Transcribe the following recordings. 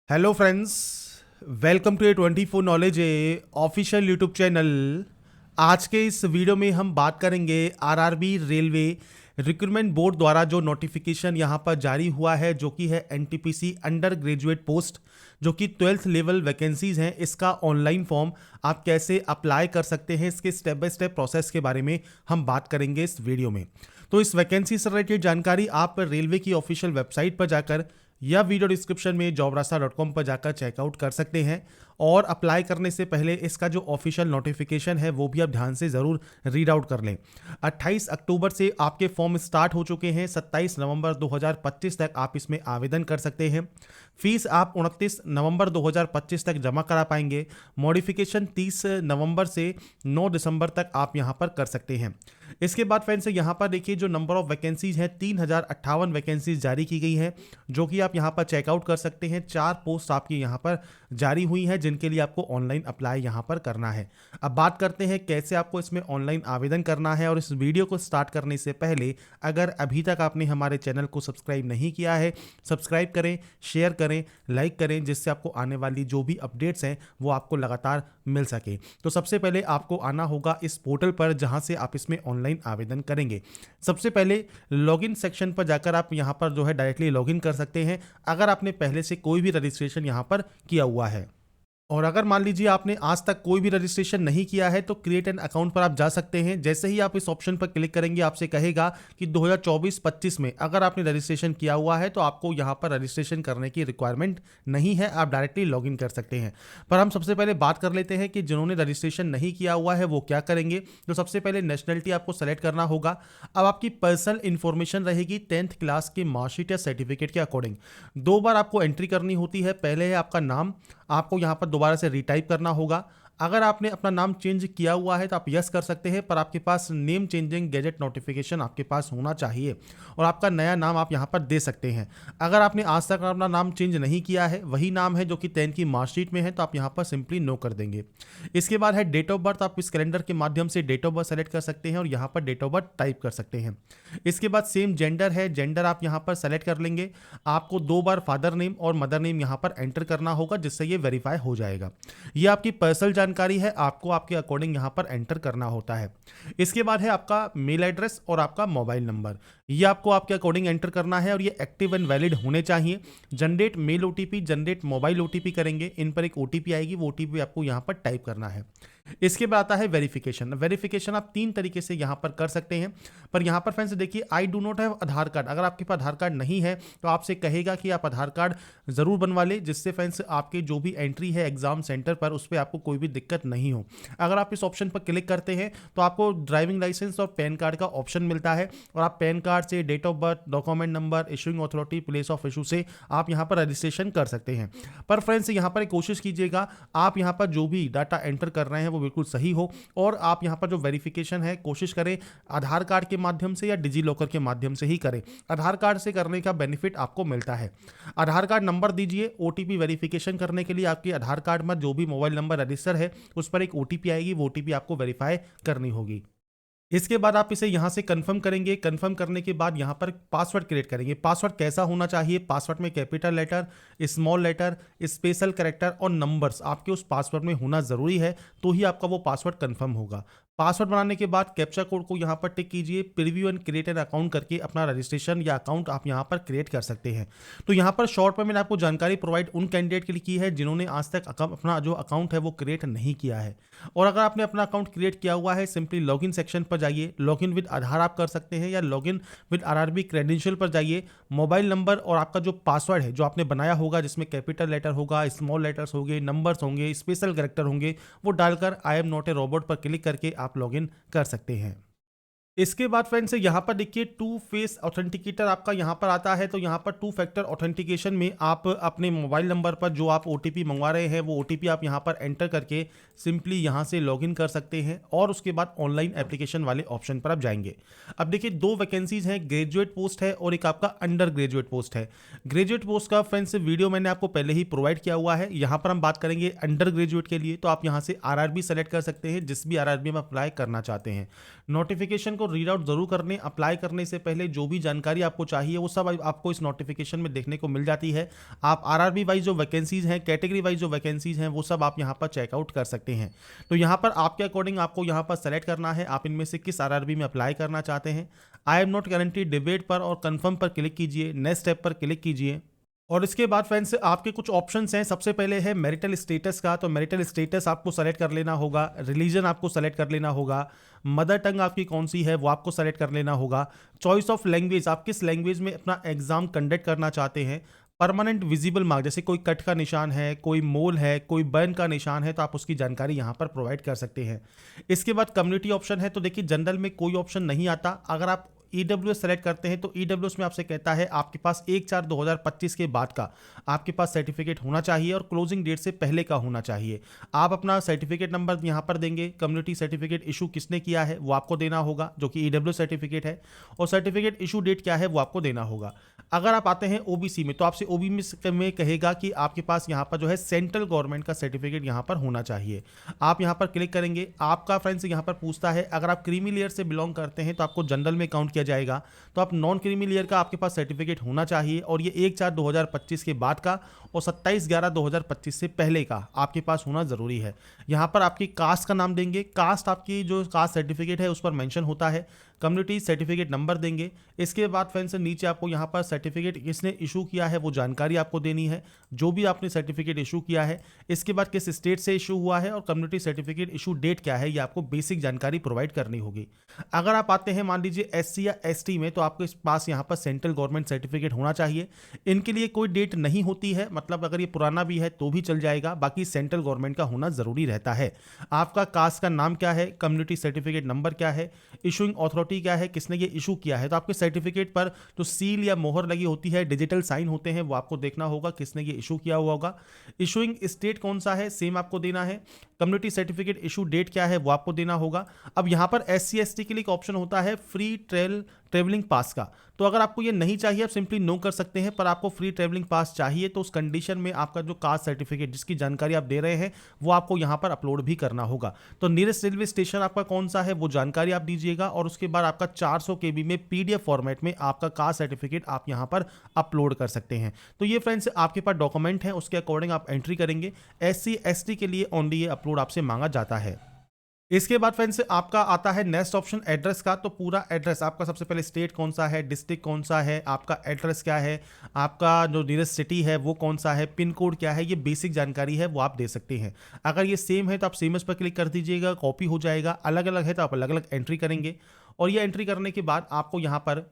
Hello friends, welcome to A 24 knowledge A official YouTube channel. आज के इस video में हम बात करेंगे आरआरबी रेलवे रिक्रूटमेंट बोर्ड द्वारा जो नोटिफिकेशन यहाँ पर जारी हुआ है, जो कि है एनटीपीसी अंडर ग्रेजुएट पोस्ट, जो कि 12th लेवल वैकेंसीज हैं। इसका ऑनलाइन फॉर्म आप कैसे अप्लाई कर सकते हैं, इसके स्टेप बाय स्टेप प्रोसेस के बारे में हम बात करेंगे इस वीडियो में। तो इस वैकेंसी से रिलेटेड जानकारी आप रेलवे की ऑफिशियल वेबसाइट पर जाकर या वीडियो डिस्क्रिप्शन में jobrasta.com पर जाकर चेकआउट कर सकते हैं। और अप्लाई करने से पहले इसका जो ऑफिशियल नोटिफिकेशन है वो भी आप ध्यान से ज़रूर रीड आउट कर लें। 28 अक्टूबर से आपके फॉर्म स्टार्ट हो चुके हैं। 27 नवंबर 2025 तक आप इसमें आवेदन कर सकते हैं। फीस आप 29 नवंबर 2025 तक जमा करा पाएंगे। मॉडिफिकेशन 30 नवंबर से 9 दिसंबर तक आप यहाँ पर कर सकते हैं। इसके बाद फ्रेंड्स यहाँ पर देखिए जो नंबर ऑफ वैकेंसीज हैं 3058 वैकेंसीज जारी की गई हैं, जो कि आप यहाँ पर चेकआउट कर सकते हैं। 4 पोस्ट आपकी यहाँ पर जारी हुई हैं जिनके लिए आपको ऑनलाइन अप्लाई यहाँ पर करना है। अब बात करते हैं कैसे आपको इसमें ऑनलाइन आवेदन करना है। और इस वीडियो को स्टार्ट करने से पहले अगर अभी तक आपने हमारे चैनल को सब्सक्राइब नहीं किया है, सब्सक्राइब करें, शेयर करें, लाइक करें, जिससे आपको आने वाली जो भी अपडेट्स हैं वो आपको लगातार मिल सके। तो सबसे पहले आपको आना होगा इस पोर्टल पर जहां से आप इसमें ऑनलाइन आवेदन करेंगे। सबसे पहले लॉगिन सेक्शन पर जाकर आप यहां पर जो है डायरेक्टली लॉगिन कर सकते हैं, अगर आपने पहले से कोई भी रजिस्ट्रेशन यहां पर किया हुआ है। और अगर मान लीजिए आपने आज तक कोई भी रजिस्ट्रेशन नहीं किया है तो क्रिएट एन अकाउंट पर आप जा सकते हैं। जैसे ही आप इस ऑप्शन पर क्लिक करेंगे आपसे कहेगा कि 2024-25 में अगर आपने रजिस्ट्रेशन किया हुआ है तो आपको यहाँ पर रजिस्ट्रेशन करने की रिक्वायरमेंट नहीं है, आप डायरेक्टली लॉगिन कर सकते हैं। पर हम सबसे पहले बात कर लेते हैं कि जिन्होंने रजिस्ट्रेशन नहीं किया हुआ है वो क्या करेंगे। तो सबसे पहले नेशनलिटी आपको सेलेक्ट करना होगा। अब आपकी पर्सनल इंफॉर्मेशन रहेगी 10th क्लास की मार्कशीट या सर्टिफिकेट के अकॉर्डिंग। 2 बार आपको एंट्री करनी होती है। पहले है आपका नाम, आपको यहाँ पर दोबारा से रीटाइप करना होगा। अगर आपने अपना नाम चेंज किया हुआ है तो आप यस कर सकते हैं, पर आपके पास नेम चेंजिंग गैजेट नोटिफिकेशन आपके पास होना चाहिए और आपका नया नाम आप यहाँ पर दे सकते हैं। अगर आपने आज तक अपना नाम चेंज नहीं किया है, वही नाम है जो कि 10 की मार्कशीट में है, तो आप यहाँ पर सिंपली नो कर देंगे। इसके बाद है डेट ऑफ बर्थ। आप इस कैलेंडर के माध्यम से डेट ऑफ बर्थ सेलेक्ट कर सकते हैं और यहाँ पर डेट ऑफ बर्थ टाइप कर सकते हैं। इसके बाद सेम जेंडर है, जेंडर आप यहाँ पर सेलेक्ट कर लेंगे। आपको 2 बार फादर नेम और मदर नेम यहाँ पर एंटर करना होगा, जिससे ये वेरीफाई हो जाएगा। ये आपकी पर्सनल जानकारी है, आपको आपके अकॉर्डिंग यहाँ पर एंटर करना होता है। इसके बाद है आपका मेल एड्रेस और आपका मोबाइल नंबर, ये आपको आपके अकॉर्डिंग एंटर करना है और ये एक्टिव एंड वैलिड होने चाहिए। Generate mail OTP, generate mobile OTP करेंगे, इन पर एक ओटीपी आएगी, वो ओटीपी आपको यहाँ पर टाइप करना है। इसके बाद आता है वेरिफिकेशन। वेरिफिकेशन आप 3 तरीके से यहाँ पर कर सकते हैं, पर यहाँ पर फ्रेंड्स देखिए I do not have Aadhaar card. अगर आपके पास आधार कार्ड नहीं है तो आपसे कहेगा कि आप आधार कार्ड जरूर बनवा ले, जिससे फ्रेंड्स आपके जो भी एंट्री है एग्जाम सेंटर पर उस पर आपको कोई भी दिक्कत नहीं हो। अगर आप इस ऑप्शन पर क्लिक करते हैं तो आपको ड्राइविंग लाइसेंस और पैन कार्ड का ऑप्शन मिलता है, और आप पैन कार्ड से date of birth, document number, issuing authority, place of issue से आप यहाँ पर रजिस्ट्रेशन कर सकते हैं। पर फ्रेंड्स यहाँ पर कोशिश कीजिएगा आप यहाँ पर जो भी डाटा एंटर कर रहे हैं वो बिल्कुल सही हो, और आप यहाँ पर जो वेरिफिकेशन है कोशिश करें आधार कार्ड के माध्यम से या डिजी लॉकर के माध्यम से ही करें। आधार कार्ड से करने का बेनिफिट आपको मिलता है। आधार कार्ड नंबर दीजिए ओटीपी वेरिफिकेशन करने के लिए। आपके आधार कार्ड में जो भी मोबाइल नंबर रजिस्टर है उस पर एक ओटीपी आएगी, वो ओटीपी आपको वेरीफाई करनी होगी। इसके बाद आप इसे यहाँ से कंफर्म करेंगे। कंफर्म करने के बाद यहाँ पर पासवर्ड क्रिएट करेंगे। पासवर्ड कैसा होना चाहिए? पासवर्ड में capital letter, small letter, special character और नंबर्स आपके उस पासवर्ड में होना ज़रूरी है, तो ही आपका वो पासवर्ड कंफर्म होगा। पासवर्ड बनाने के बाद कैप्चा कोड को यहाँ पर टिक कीजिए। Preview and create an account करके अपना रजिस्ट्रेशन या अकाउंट आप यहाँ पर क्रिएट कर सकते हैं। तो यहाँ पर शॉर्ट में मैंने आपको जानकारी प्रोवाइड उन कैंडिडेट के लिए की है जिन्होंने आज तक अपना जो अकाउंट है वो क्रिएट नहीं किया है। और अगर आपने अपना अकाउंट क्रिएट किया हुआ है, सिंपली लॉगिन सेक्शन पर जाइए। लॉगिन विद आधार आप कर सकते हैं या लॉगिन विद आरआरबी क्रेडेंशियल पर जाइए। मोबाइल नंबर और आपका जो पासवर्ड है जो आपने बनाया होगा, जिसमें कैपिटल लेटर होगा, स्मॉल लेटर्स होंगे, नंबर्स होंगे, स्पेशल कैरेक्टर होंगे, वो डालकर I am not a robot पर क्लिक करके आप लॉगिन कर सकते हैं। इसके बाद फ्रेंड्स यहाँ पर देखिए 2 फेस ऑथेंटिकेटर आपका यहाँ पर आता है। तो यहाँ पर 2 फैक्टर ऑथेंटिकेशन में आप अपने मोबाइल नंबर पर जो आप ओटीपी मंगवा रहे हैं वो ओटीपी आप यहाँ पर एंटर करके सिंपली यहाँ से लॉगिन कर सकते हैं, और उसके बाद ऑनलाइन एप्लीकेशन वाले ऑप्शन पर आप जाएंगे। अब देखिए 2 वैकेंसीज हैं, ग्रेजुएट पोस्ट है और एक आपका अंडर ग्रेजुएट पोस्ट है। ग्रेजुएट पोस्ट का फ्रेंड्स वीडियो मैंने आपको पहले ही प्रोवाइड किया हुआ है। यहाँ पर हम बात करेंगे अंडर ग्रेजुएट के लिए, तो आप यहाँ से आरआरबी सेलेक्ट कर सकते हैं जिस भी आरआरबी में अप्लाई करना चाहते हैं। नोटिफिकेशन को रीड आउट जरूर करने। अप्लाई करने से पहले जो भी जानकारी आपको चाहिए वो सब आपको इस नोटिफिकेशन में देखने को मिल जाती है। आप आरआरबी वाइज जो वैकेंसीज हैं, कैटेगरी वाइज जो वैकेंसीज हैं, वो सब आप यहाँ पर चेकआउट कर सकते हैं। तो यहाँ पर आपके अकॉर्डिंग आपको यहाँ पर सेलेक्ट करना है आप इनमें से किस आरआरबी में अप्लाई करना चाहते हैं। I am not guarantee debate पर और कंफर्म पर क्लिक कीजिए, नेक्स्ट स्टेप पर क्लिक कीजिए। और इसके बाद फ्रेंड्स आपके कुछ ऑप्शंस हैं। सबसे पहले है मैरिटल स्टेटस का, तो मैरिटल स्टेटस आपको सेलेक्ट कर लेना होगा। रिलीजन आपको सेलेक्ट कर लेना होगा। मदर टंग आपकी कौन सी है वो आपको सेलेक्ट कर लेना होगा। चॉइस ऑफ लैंग्वेज, आप किस लैंग्वेज में अपना एग्जाम कंडक्ट करना चाहते हैं। परमानेंट विजिबल मार्क, जैसे कोई कट का निशान है, कोई मोल है, कोई बर्न का निशान है, तो आप उसकी जानकारी यहाँ पर प्रोवाइड कर सकते हैं। इसके बाद कम्युनिटी ऑप्शन है। तो देखिए जनरल में कोई ऑप्शन नहीं आता। अगर आप ईडब्ल्यूएस सेलेक्ट करते हैं तो ईडब्ल्यूएस में आपसे कहता है आपके पास 1/4/2025 के बाद का आपके पास सर्टिफिकेट होना चाहिए और क्लोजिंग डेट से पहले का होना चाहिए। आप अपना सर्टिफिकेट नंबर यहाँ पर देंगे। कम्युनिटी सर्टिफिकेट इशू किसने किया है वो आपको देना होगा, जो कि ईडब्ल्यू सर्टिफिकेट है। और सर्टिफिकेट इशू डेट क्या है वो आपको देना होगा। अगर आप आते हैं ओबीसी में तो आपसे ओबीसी में कहेगा कि आपके पास यहाँ पर जो है सेंट्रल गवर्नमेंट का सर्टिफिकेट यहाँ पर होना चाहिए। आप यहाँ पर क्लिक करेंगे। आपका फ्रेंड्स यहाँ पर पूछता है अगर आप क्रीमी लेयर से बिलोंग करते हैं तो आपको जनरल में काउंट किया जाएगा। तो आप नॉन क्रीमी लेयर का आपके पास सर्टिफिकेट होना चाहिए और ये 1/4/2025 के बाद का और 27/11/2025 से पहले का आपके पास होना जरूरी है। यहाँ पर आपकी कास्ट का नाम देंगे। कास्ट आपकी जो कास्ट सर्टिफिकेट है उस पर मेंशन होता है। कम्युनिटी सर्टिफिकेट नंबर देंगे। इसके बाद फ्रेंड्स नीचे आपको यहाँ पर सर्टिफिकेट किसने इशू किया है वो जानकारी आपको देनी है, जो भी आपने सर्टिफिकेट इशू किया है। इसके बाद किस स्टेट से इशू हुआ है और कम्युनिटी सर्टिफिकेट इशू डेट क्या है, ये आपको बेसिक जानकारी प्रोवाइड करनी होगी। अगर आप आते हैं मान लीजिए एससी या एसटी में तो आपके पास यहाँ पर सेंट्रल गवर्नमेंट सर्टिफिकेट होना चाहिए। इनके लिए कोई डेट नहीं होती है, मतलब अगर ये पुराना भी है तो भी चल जाएगा, बाकी सेंट्रल गवर्नमेंट का होना जरूरी रहता है। आपका कास्ट का नाम क्या है, कम्युनिटी सर्टिफिकेट नंबर क्या है, इशूइंग अथॉरिटी क्या है, किसने ये इशू किया है। तो आपके सर्टिफिकेट पर जो सील या मोहर लगी होती है, डिजिटल साइन होते हैं, वो आपको देखना होगा किसने ये इशू किया हुआ होगा। इशूइंग स्टेट कौन सा है सेम आपको देना है। कम्युनिटी सर्टिफिकेट इशू डेट क्या है वो आपको देना होगा। अब यहाँ पर एससी एसटी के लिए एक ऑप्शन होता है फ्री ट्रेवलिंग पास का, तो अगर आपको ये नहीं चाहिए आप सिंपली नो कर सकते हैं। पर आपको फ्री ट्रेवलिंग पास चाहिए तो उस कंडीशन में आपका जो कास्ट सर्टिफिकेट जिसकी जानकारी आप दे रहे हैं वो आपको यहाँ पर अपलोड भी करना होगा। तो नियरेस्ट रेलवे स्टेशन आपका कौन सा है वो जानकारी आप दीजिएगा और उसके बाद आपका 400 KB में PDF फॉर्मेट में आपका कास्ट सर्टिफिकेट आप यहाँ पर अपलोड कर सकते हैं। तो ये फ्रेंड्स आपके पास डॉक्यूमेंट है, उसके अकॉर्डिंग आप एंट्री करेंगे। SC ST के लिए ओनली ये अपलोड आपसे मांगा जाता है। इसके बाद फ्रेंड्स आपका आता है नेक्स्ट ऑप्शन एड्रेस का। तो पूरा एड्रेस आपका सबसे पहले स्टेट कौन सा है, डिस्ट्रिक्ट कौन सा है, आपका एड्रेस क्या है, आपका जो नियरेस्ट सिटी है वो कौन सा है, पिन कोड क्या है, ये बेसिक जानकारी है वो आप दे सकते हैं। अगर ये सेम है तो आप सेमस पर क्लिक कर दीजिएगा, कॉपी हो जाएगा। अलग अलग है तो आप अलग अलग एंट्री करेंगे और ये एंट्री करने के बाद आपको यहाँ पर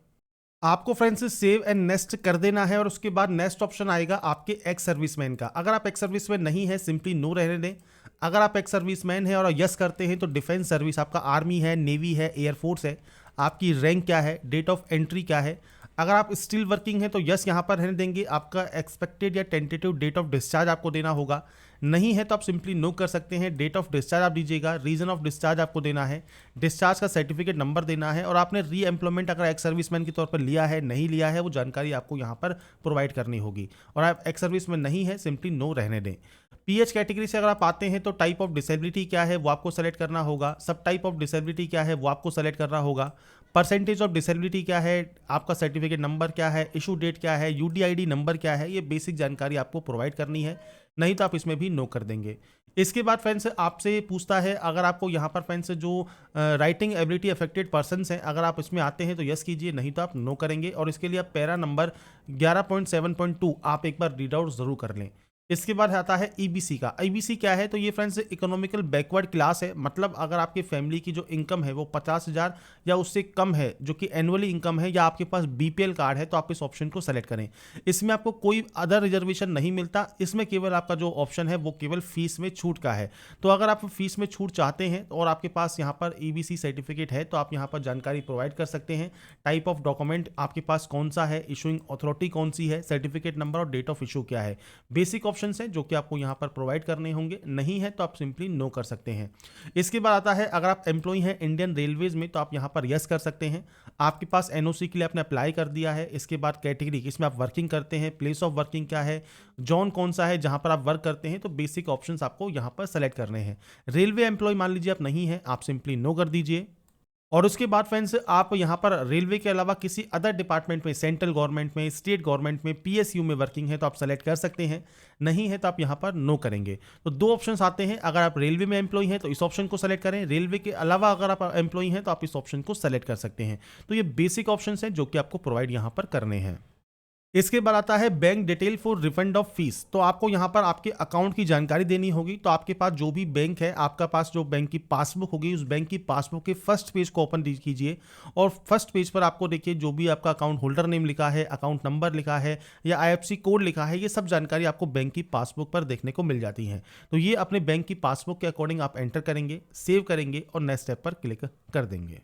आपको फ्रेंड्स सेव एंड नेक्स्ट कर देना है और उसके बाद नेक्स्ट ऑप्शन आएगा आपके एक्स सर्विसमैन का। अगर आप एक्स सर्विसमैन नहीं है सिंपली नो रहने दें। अगर आप एक्स सर्विसमैन है और यस करते हैं तो डिफेंस सर्विस, आपका आर्मी है, नेवी है, एयरफोर्स है, आपकी रैंक क्या है, डेट ऑफ एंट्री क्या है। अगर आप स्टिल वर्किंग है तो यस यहाँ पर रहने देंगे। आपका एक्सपेक्टेड या टेंटेटिव डेट ऑफ डिस्चार्ज आपको देना होगा। नहीं है तो आप सिंपली नो कर सकते हैं। डेट ऑफ डिस्चार्ज आप दीजिएगा, रीजन ऑफ डिस्चार्ज आपको देना है, डिस्चार्ज का सर्टिफिकेट नंबर देना है और आपने री एम्प्लॉयमेंट अगर एक्स सर्विसमैन के तौर पर लिया है नहीं लिया है वो जानकारी आपको यहाँ पर प्रोवाइड करनी होगी। और आप एक्स सर्विसमैन नहीं है सिंपली नो रहने दें। PH कैटेगरी से अगर आप आते हैं तो टाइप ऑफ डिसेबिलिटी क्या है वो आपको सेलेक्ट करना होगा। सब टाइप ऑफ डिसेबिलिटी क्या है वो आपको सेलेक्ट करना होगा। परसेंटेज ऑफ डिसेबिलिटी क्या है, आपका सर्टिफिकेट नंबर क्या है, इशू डेट क्या है, UDID नंबर क्या है, ये बेसिक जानकारी आपको प्रोवाइड करनी है। नहीं तो आप इसमें भी नो कर देंगे। इसके बाद फ्रेंड्स आपसे पूछता है अगर आपको यहाँ पर फ्रेंड्स जो राइटिंग एबिलिटी अफेक्टेड पर्सन्स हैं अगर आप इसमें आते हैं तो यस कीजिए, नहीं तो आप नो करेंगे। और इसके लिए आप पैरा नंबर 11.7.2 आप एक बार रीड आउट जरूर कर लें। इसके बाद आता है EBC का। EBC क्या है तो ये फ्रेंड्स इकोनॉमिकल बैकवर्ड क्लास है, मतलब अगर आपकी फैमिली की जो इनकम है वो 50,000 या उससे कम है जो कि एनुअली इनकम है, या आपके पास BPL कार्ड है तो आप इस ऑप्शन को सेलेक्ट करें। इसमें आपको कोई अदर रिजर्वेशन नहीं मिलता, इसमें केवल आपका जो ऑप्शन है वो केवल फीस में छूट का है। तो अगर आप फीस में छूट चाहते हैं और आपके पास यहाँ पर EBC सर्टिफिकेट है तो आप यहाँ पर जानकारी प्रोवाइड कर सकते हैं। टाइप ऑफ डॉक्यूमेंट आपके पास कौन सा है, इशूइंग अथॉरिटी कौन सी है, सर्टिफिकेट नंबर और डेट ऑफ इशू क्या है, बेसिक ऑप्शंस हैं जो कि आपको यहां पर प्रोवाइड करने होंगे। नहीं है तो आप सिंपली नो कर सकते हैं। इसके बाद आता है अगर आप एम्प्लॉय हैं इंडियन रेलवेज में तो आप यहां पर यस कर सकते हैं। आपके पास NOC के लिए आपने अप्लाई कर दिया है। इसके बाद कैटेगरी इसमें आप वर्किंग करते हैं, प्लेस ऑफ वर्किंग क्या है, जोन कौन सा है जहां पर आप वर्क करते हैं, तो बेसिक ऑप्शंस आपको यहां पर सेलेक्ट करने हैं। रेलवे एम्प्लॉय मान लीजिए आप नहीं है, आप सिंपली नो कर दीजिए। और उसके बाद फ्रेंड्स आप यहाँ पर रेलवे के अलावा किसी अदर डिपार्टमेंट में, सेंट्रल गवर्नमेंट में, स्टेट गवर्नमेंट में, पीएसयू में वर्किंग है तो आप सेलेक्ट कर सकते हैं, नहीं है तो आप यहाँ पर नो करेंगे। तो दो ऑप्शंस आते हैं, अगर आप रेलवे में एम्प्लॉय हैं तो इस ऑप्शन को सेलेक्ट करें, रेलवे के अलावा अगर आप एम्प्लॉय हैं तो आप इस ऑप्शन को सेलेक्ट कर सकते हैं। तो ये बेसिक ऑप्शंस हैं जो कि आपको प्रोवाइड यहाँ पर करने हैं। इसके बाद आता है bank detail for refund of fees. तो आपको यहाँ पर आपके अकाउंट की जानकारी देनी होगी। तो आपके पास जो भी बैंक है, आपका पास जो बैंक की पासबुक होगी, उस बैंक की पासबुक के फर्स्ट पेज को ओपन कीजिए और फर्स्ट पेज पर आपको देखिए जो भी आपका अकाउंट होल्डर नेम लिखा है, अकाउंट नंबर लिखा है या IFSC कोड लिखा है, ये सब जानकारी आपको बैंक की पासबुक पर देखने को मिल जाती है। तो ये अपने बैंक की पासबुक के अकॉर्डिंग आप एंटर करेंगे, सेव करेंगे और नेक्स्ट स्टेप पर क्लिक कर देंगे।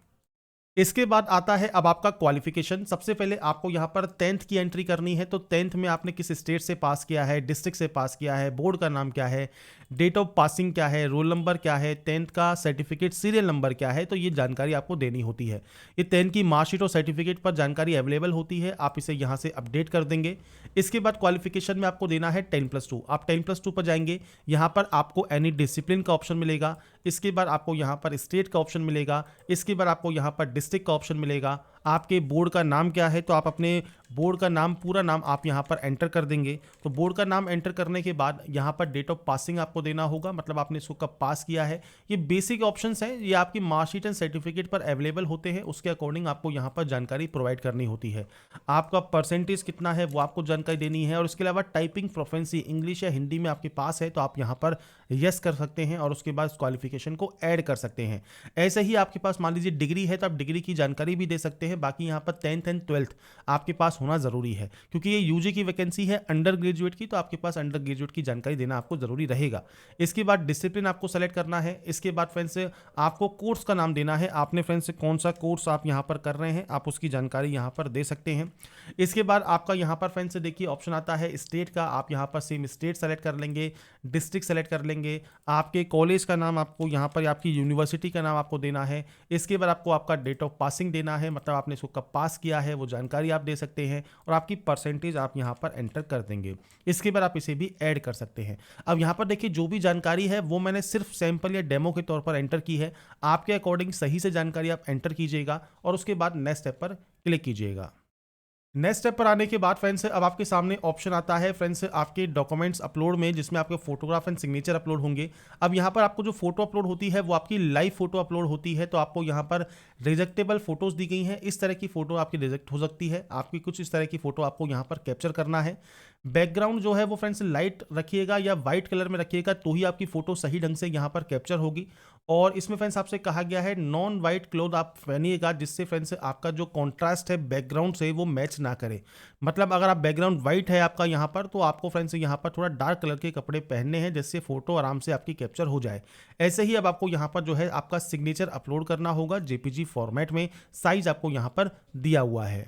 इसके बाद आता है अब आपका क्वालिफिकेशन। सबसे पहले आपको यहाँ पर 10th की एंट्री करनी है। तो 10th में आपने किस स्टेट से पास किया है, डिस्ट्रिक्ट से पास किया है, बोर्ड का नाम क्या है, डेट ऑफ पासिंग क्या है, रोल नंबर क्या है, 10th का सर्टिफिकेट सीरियल नंबर क्या है, तो ये जानकारी आपको देनी होती है। ये 10th की मार्कशीट और सर्टिफिकेट पर जानकारी अवेलेबल होती है, आप इसे यहाँ से अपडेट कर देंगे। इसके बाद क्वालिफिकेशन में आपको देना है 10+2। आप 10+2 पर जाएंगे, यहाँ पर आपको एनी डिसिप्लिन का ऑप्शन मिलेगा। इसके बाद आपको यहाँ पर स्टेट का ऑप्शन मिलेगा। इसके बाद आपको यहाँ पर डिस्ट्रिक्ट का ऑप्शन मिलेगा। आपके बोर्ड का नाम क्या है, तो आप अपने बोर्ड का नाम, पूरा नाम आप यहाँ पर एंटर कर देंगे। तो बोर्ड का नाम एंटर करने के बाद यहाँ पर डेट ऑफ पासिंग आपको देना होगा, मतलब आपने इसको कब पास किया है। ये बेसिक ऑप्शंस हैं, ये आपकी मार्कशीट एंड सर्टिफिकेट पर अवेलेबल होते हैं, उसके अकॉर्डिंग आपको यहाँ पर जानकारी प्रोवाइड करनी होती है। आपका परसेंटेज कितना है वो आपको जानकारी देनी है। और उसके अलावा टाइपिंग प्रोफिशिएंसी इंग्लिश या हिंदी में आपके पास है तो आप यहाँ पर यस कर सकते हैं और उसके बाद क्वालिफिकेशन को ऐड कर सकते हैं। ऐसे ही आपके पास मान लीजिए डिग्री है तो आप डिग्री की जानकारी भी दे सकते हैं। बाकी यहाँ पर 10th एंड 12th आपके पास होना जरूरी है, क्योंकि ये यूजी की वैकेंसी है अंडर ग्रेजुएट की, तो आपके पास अंडर ग्रेजुएट की जानकारी देना आपको जरूरी रहेगा। इसके बाद डिसिप्लिन आपको सेलेक्ट करना है। इसके बाद फ्रेंड्स आपको कोर्स का नाम देना है। आपने फ्रेंड्स कौन सा कोर्स आप यहाँ पर कर रहे हैं, आप उसकी जानकारी यहाँ पर दे सकते हैं। इसके बाद आपका यहाँ पर फ्रेंड्स देखिए ऑप्शन आता है स्टेट का, आप यहाँ पर सेम स्टेट सेलेक्ट कर लेंगे, डिस्ट्रिक्ट सेलेक्ट कर लेंगे, आपके कॉलेज का नाम आपको यहाँ पर, आपकी यूनिवर्सिटी का नाम आपको देना है। इसके बाद आपको आपका डेट ऑफ पासिंग देना है, मतलब आपने इसको कब पास किया है वो जानकारी आप दे सकते हैं और आपकी परसेंटेज आप यहाँ पर एंटर कर देंगे। इसके बाद आप इसे भी ऐड कर सकते हैं। अब यहाँ पर देखिए जो भी जानकारी है वो मैंने सिर्फ सैंपल या डेमो के तौर पर एंटर की है, आपके अकॉर्डिंग सही से जानकारी आप एंटर कीजिएगा और उसके बाद नेक्स्ट स्टेप पर क्लिक कीजिएगा। नेक्स्ट स्टेप पर आने के बाद फ्रेंड्स अब आपके सामने ऑप्शन आता है फ्रेंड्स आपके डॉक्यूमेंट्स अपलोड में, जिसमें आपके फोटोग्राफ एंड सिग्नेचर अपलोड होंगे। अब यहाँ पर आपको जो फोटो अपलोड होती है वो आपकी लाइव फोटो अपलोड होती है, तो आपको यहाँ पर रिजेक्टेबल फोटोज दी गई हैं। इस तरह की फोटो आपकी रिजेक्ट हो सकती है, आपकी कुछ इस तरह की फोटो आपको यहाँ पर कैप्चर करना है। बैकग्राउंड जो है वो फ्रेंड्स लाइट रखिएगा या वाइट कलर में रखिएगा, तो ही आपकी फोटो सही ढंग से यहाँ पर कैप्चर होगी। और इसमें फ्रेंड्स आपसे कहा गया है नॉन वाइट क्लोथ आप पहनिएगा, जिससे फ्रेंड्स आपका जो कॉन्ट्रास्ट है बैकग्राउंड से वो मैच ना करे। मतलब अगर आप बैकग्राउंड वाइट है आपका यहाँ पर, तो आपको फ्रेंड्स यहाँ पर थोड़ा डार्क कलर के कपड़े पहनने हैं, जिससे फोटो आराम से आपकी कैप्चर हो जाए। ऐसे ही अब आपको यहाँ पर जो है आपका सिग्नेचर अपलोड करना होगा JPG फॉर्मेट में, साइज आपको यहाँ पर दिया हुआ है।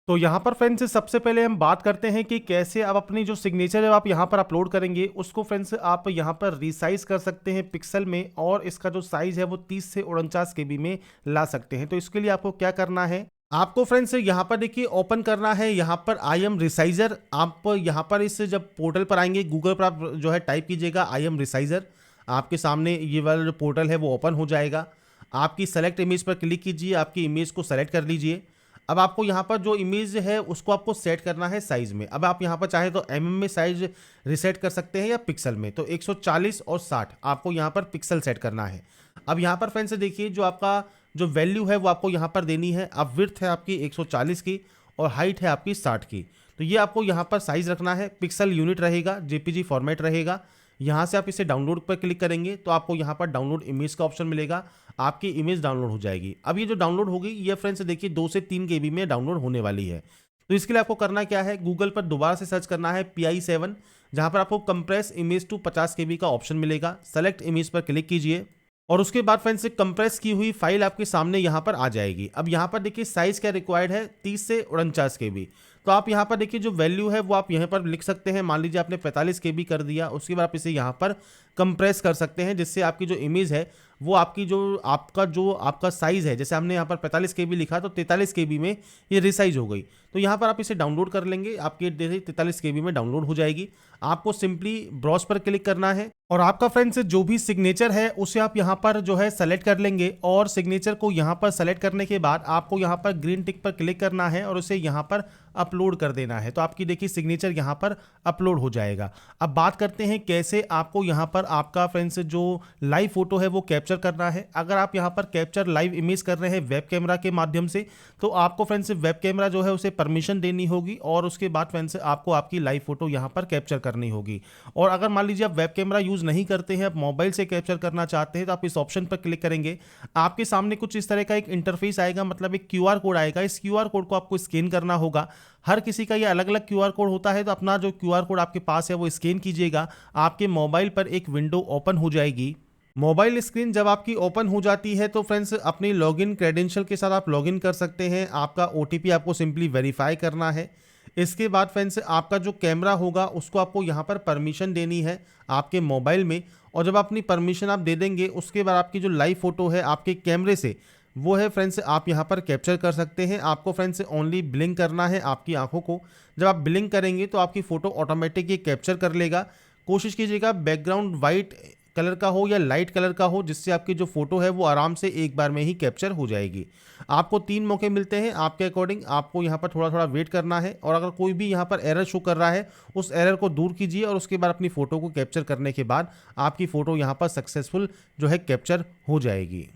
तो यहाँ पर फ्रेंड्स सबसे पहले हम बात करते हैं कि कैसे आप अपनी जो सिग्नेचर है आप यहाँ पर अपलोड करेंगे, उसको फ्रेंड्स आप यहाँ पर रिसाइज कर सकते हैं पिक्सल में, और इसका जो साइज है वो 30 से 49 KB में ला सकते हैं। तो इसके लिए आपको क्या करना है, आपको फ्रेंड्स यहाँ पर देखिए ओपन करना है यहाँ पर IM रिसाइजर। आप यहाँ पर इस जब पोर्टल पर आएंगे, गूगल पर आप जो है टाइप कीजिएगा IM रिसाइजर, आपके सामने ये वाला जो पोर्टल है वो ओपन हो जाएगा। आपकी सेलेक्ट इमेज पर क्लिक कीजिए, आपकी इमेज को सेलेक्ट कर लीजिए। अब आपको यहाँ पर जो इमेज है उसको आपको सेट करना है साइज में। अब आप यहाँ पर चाहे तो mm में साइज रिसेट कर सकते हैं या पिक्सल में, तो 140 और 60 आपको यहाँ पर पिक्सल सेट करना है। अब यहाँ पर फ्रेंड्स देखिए जो आपका जो वैल्यू है वो आपको यहाँ पर देनी है। अब विड्थ है आपकी 140 की और हाइट है आपकी 60 की, तो ये आपको यहाँ पर साइज रखना है। पिक्सल यूनिट रहेगा, JPG फॉर्मेट रहेगा। यहाँ से आप इसे डाउनलोड पर क्लिक करेंगे तो आपको यहाँ पर डाउनलोड इमेज का ऑप्शन मिलेगा, आपकी इमेज डाउनलोड हो जाएगी। अब ये जो डाउनलोड होगी ये फ्रेंड्स देखिए 2 से 3 KB में डाउनलोड होने वाली है। तो इसके लिए आपको करना क्या है, गूगल पर दोबारा से सर्च करना है PI7, जहाँ पर आपको कंप्रेस इमेज टू 50 KB का ऑप्शन मिलेगा। सेलेक्ट इमेज पर क्लिक कीजिए और उसके बाद फ्रेंड्स कंप्रेस की हुई फाइल आपके सामने यहाँ पर आ जाएगी। अब यहाँ पर देखिए साइज क्या रिक्वायर्ड है, 30 से 49 KB। तो आप यहाँ पर देखिए जो वैल्यू है वो आप यहाँ पर लिख सकते हैं। मान लीजिए आपने 45 KB कर दिया, उसके बाद आप इसे यहाँ पर कंप्रेस कर सकते हैं, जिससे आपकी जो इमेज है वो आपकी जो आपका साइज़ है, जैसे हमने यहाँ पर 45 KB लिखा तो 43 KB में ये रिसाइज हो गई। तो यहाँ पर आप इसे डाउनलोड कर लेंगे, आपके जैसे 43 KB में डाउनलोड हो जाएगी। आपको सिंपली ब्राउज पर क्लिक करना है और आपका फ्रेंड्स जो भी सिग्नेचर है उसे आप यहाँ पर जो है सेलेक्ट कर लेंगे और सिग्नेचर को यहाँ पर सेलेक्ट करने के बाद आपको यहाँ पर ग्रीन टिक पर क्लिक करना है और उसे यहाँ पर अपलोड कर देना है। तो आपकी देखिए सिग्नेचर यहाँ पर अपलोड हो जाएगा। अब बात करते हैं कैसे आपको यहाँ पर आपका फ्रेंड्स जो लाइव फोटो है वो कैप्चर करना है। अगर आप यहाँ पर कैप्चर लाइव इमेज कर रहे हैं वेब कैमरा के माध्यम से तो आपको फ्रेंड्स वेब कैमरा जो है उसे परमिशन देनी होगी और उसके बाद फ्रेंड्स आपको आपकी लाइव फोटो यहाँ पर कैप्चर करनी होगी। और अगर मान लीजिए आप वेब कैमरा यूज नहीं करते हैं, आप मोबाइल से कैप्चर करना चाहते हैं तो आप इस ऑप्शन पर क्लिक करेंगे। आपके सामने कुछ इस तरह का एक इंटरफेस आएगा, मतलब एक QR कोड आएगा। इस QR कोड को आपको स्कैन करना होगा। हर किसी का ये अलग अलग QR कोड होता है, तो अपना जो QR कोड आपके पास है वो स्कैन कीजिएगा। आपके मोबाइल पर एक विंडो ओपन हो जाएगी। मोबाइल स्क्रीन जब आपकी ओपन हो जाती है तो फ्रेंड्स अपनी लॉगिन क्रेडेंशियल के साथ आप लॉगिन कर सकते हैं। आपका OTP आपको सिंपली वेरीफाई करना है। इसके बाद फ्रेंड्स आपका जो कैमरा होगा उसको आपको यहाँ पर परमिशन देनी है आपके मोबाइल में, और जब अपनी परमिशन आप दे देंगे उसके बाद आपकी जो लाइव फोटो है आपके कैमरे से वो है फ्रेंड्स आप यहाँ पर कैप्चर कर सकते हैं। आपको फ्रेंड्स ओनली ब्लिंक करना है आपकी आंखों को। जब आप ब्लिंक करेंगे तो आपकी फ़ोटो ऑटोमेटिक ये कैप्चर कर लेगा। कोशिश कीजिएगा बैकग्राउंड वाइट कलर का हो या लाइट कलर का हो, जिससे आपकी जो फोटो है वो आराम से एक बार में ही कैप्चर हो जाएगी। आपको 3 मौके मिलते हैं, आपके अकॉर्डिंग आपको यहाँ पर थोड़ा थोड़ा वेट करना है और अगर कोई भी यहाँ पर एरर शो कर रहा है उस एरर को दूर कीजिए और उसके बाद अपनी फ़ोटो को कैप्चर करने के बाद आपकी फ़ोटो यहाँ पर सक्सेसफुल जो है कैप्चर हो जाएगी।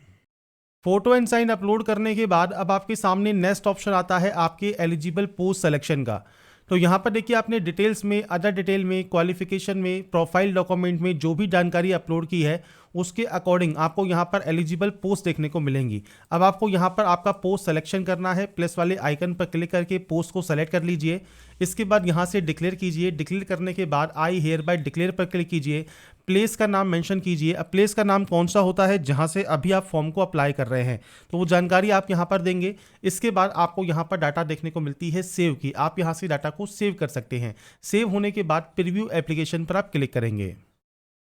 फोटो एंड साइन अपलोड करने के बाद अब आपके सामने नेक्स्ट ऑप्शन आता है आपके एलिजिबल पोस्ट सिलेक्शन का। तो यहाँ पर देखिए आपने डिटेल्स में, अदर डिटेल में, क्वालिफिकेशन में, प्रोफाइल डॉक्यूमेंट में जो भी जानकारी अपलोड की है उसके अकॉर्डिंग आपको यहाँ पर एलिजिबल पोस्ट देखने को मिलेंगी। अब आपको यहाँ पर आपका पोस्ट सिलेक्शन करना है। प्लस वाले आइकन पर क्लिक करके पोस्ट को सेलेक्ट कर लीजिए। इसके बाद यहाँ से डिक्लेयर कीजिए। डिक्लेयर करने के बाद आई हियर बाय डिक्लेयर पर क्लिक कीजिए। प्लेस का नाम मेंशन कीजिए। अब प्लेस का नाम कौन सा होता है जहाँ से अभी आप फॉर्म को अप्लाई कर रहे हैं तो वो जानकारी आप यहाँ पर देंगे। इसके बाद आपको यहाँ पर डाटा देखने को मिलती है सेव की। आप यहाँ से डाटा को सेव कर सकते हैं। सेव होने के बाद प्रीव्यू एप्लीकेशन पर आप क्लिक करेंगे।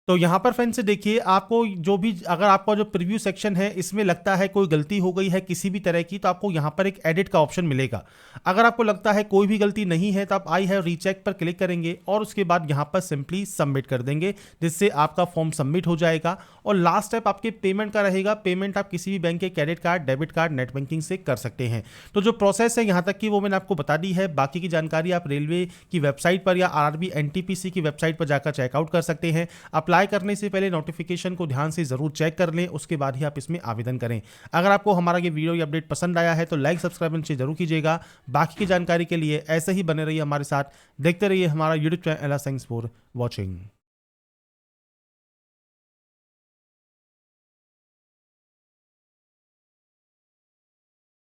तो यहाँ पर फ्रेंड्स देखिए आपको जो भी, अगर आपका जो प्रीव्यू सेक्शन है इसमें लगता है कोई गलती हो गई है किसी भी तरह की तो आपको यहाँ पर एक एडिट का ऑप्शन मिलेगा। अगर आपको लगता है कोई भी गलती नहीं है तो आप आई हैव रीचेक पर क्लिक करेंगे और उसके बाद यहाँ पर सिंपली सबमिट कर देंगे, जिससे आपका फॉर्म सबमिट हो जाएगा। और लास्ट स्टेप आपके पेमेंट का रहेगा। पेमेंट आप किसी भी बैंक के credit card, debit card, net banking से कर सकते हैं। तो जो प्रोसेस है यहाँ तक की वो मैंने आपको बता दी है। बाकी की जानकारी आप रेलवे की वेबसाइट पर या RRB NTPC की वेबसाइट पर जाकर चेकआउट कर सकते हैं। अप्लाई करने से पहले नोटिफिकेशन को ध्यान से जरूर चेक कर लें, उसके बाद ही आप इसमें आवेदन करें। अगर आपको हमारा ये वीडियो या अपडेट पसंद आया है तो लाइक सब्सक्राइब जरूर कीजिएगा। बाकी की जानकारी के लिए ऐसे ही बने रहिए हमारे साथ, देखते रहिए हमारा YouTube channel. Thanks for watching.